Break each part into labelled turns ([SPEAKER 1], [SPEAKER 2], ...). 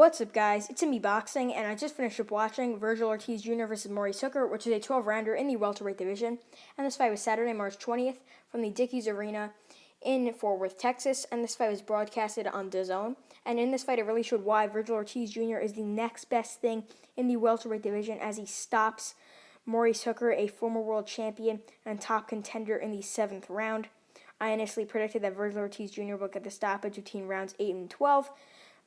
[SPEAKER 1] What's up, guys? It's me Boxing, and I just finished up watching Vergil Ortiz Jr. versus Maurice Hooker, which is a 12-rounder in the welterweight division. And this fight was Saturday, March 20th from the Dickies Arena in Fort Worth, Texas. And this fight was broadcasted on DAZN. And in this fight, it really showed why Vergil Ortiz Jr. is the next best thing in the welterweight division as he stops Maurice Hooker, a former world champion and top contender, in the 7th round. I initially predicted that Vergil Ortiz Jr. would get the stoppage between rounds 8 and 12.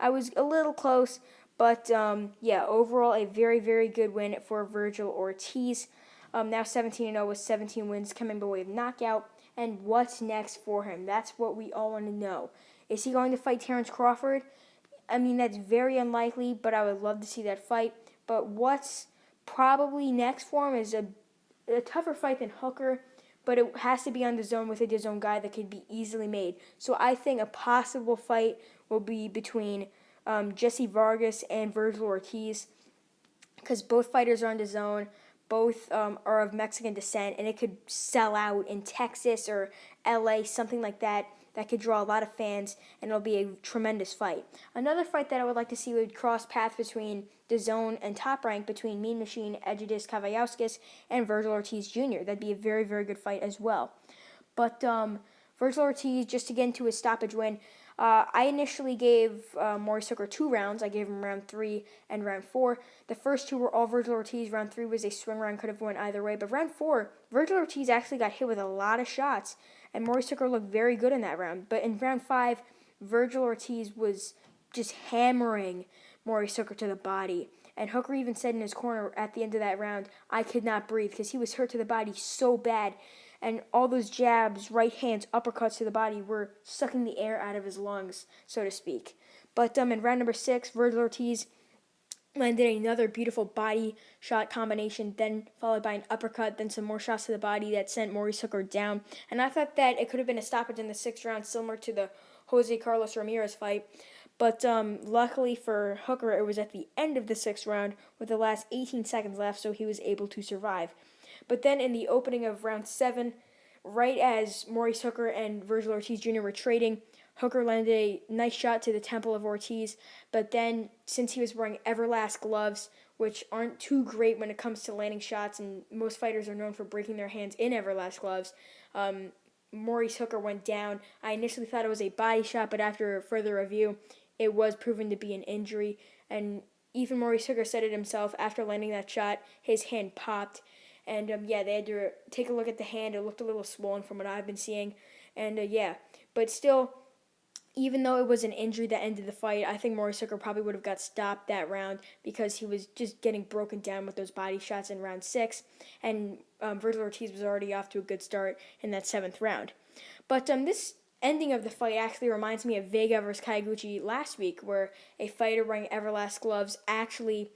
[SPEAKER 1] I was a little close, but overall a very, very good win for Vergil Ortiz. Now 17-0 with 17 wins coming by way of knockout. And what's next for him? That's what we all want to know. Is he going to fight Terrence Crawford? I mean, that's very unlikely, but I would love to see that fight. But what's probably next for him is a tougher fight than Hooker, but it has to be on DAZN with a DAZN guy that could be easily made. So I think a possible fight will be between Jesse Vargas and Vergil Ortiz, because both fighters are on DAZN. Both are of Mexican descent, and it could sell out in Texas or LA, something like that. That could draw a lot of fans, and it'll be a tremendous fight. Another fight that I would like to see would cross paths between DAZN and Top Rank, between Mean Machine Edgidis Kavaliauskas and Vergil Ortiz Jr. That'd be a very, very good fight as well. But Vergil Ortiz, just to get into his stoppage win, I initially gave Maurice Hooker 2 rounds. I gave him round 3 and round 4. The first 2 were all Vergil Ortiz. Round 3 was a swing round, could have went either way. But round 4, Vergil Ortiz actually got hit with a lot of shots, and Maurice Hooker looked very good in that round. But in round 5, Vergil Ortiz was just hammering Maurice Hooker to the body. And Hooker even said in his corner at the end of that round, "I could not breathe," because he was hurt to the body so bad. And all those jabs, right hands, uppercuts to the body were sucking the air out of his lungs, so to speak. But in round number 6, Vergil Ortiz landed another beautiful body shot combination, then followed by an uppercut, then some more shots to the body that sent Maurice Hooker down. And I thought that it could have been a stoppage in the 6th round, similar to the Jose Carlos Ramirez fight. But luckily for Hooker, it was at the end of the 6th round with the last 18 seconds left, so he was able to survive. But then in the opening of round 7, right as Maurice Hooker and Vergil Ortiz Jr. were trading, Hooker landed a nice shot to the temple of Ortiz, but then since he was wearing Everlast gloves, which aren't too great when it comes to landing shots, and most fighters are known for breaking their hands in Everlast gloves, Maurice Hooker went down. I initially thought it was a body shot, but after further review, it was proven to be an injury, and even Maurice Hooker said it himself. After landing that shot, his hand popped. And, they had to take a look at the hand. It looked a little swollen from what I've been seeing. And, but still, even though it was an injury that ended the fight, I think Maurice Hooker probably would have got stopped that round because he was just getting broken down with those body shots in round 6. And Vergil Ortiz was already off to a good start in that 7th round. But this ending of the fight actually reminds me of Vega versus Kaiguchi last week, where a fighter wearing Everlast gloves actually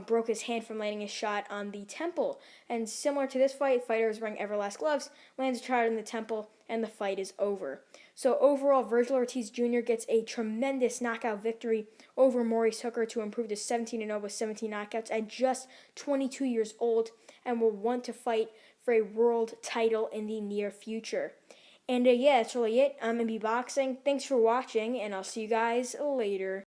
[SPEAKER 1] broke his hand from landing a shot on the temple. And similar to this fight, fighters wearing Everlast gloves lands a shot in the temple, and the fight is over. So overall, Vergil Ortiz Jr. gets a tremendous knockout victory over Maurice Hooker to improve to 17-0 with 17 knockouts at just 22 years old, and will want to fight for a world title in the near future. And that's really it. I'm MB Boxing. Thanks for watching, and I'll see you guys later.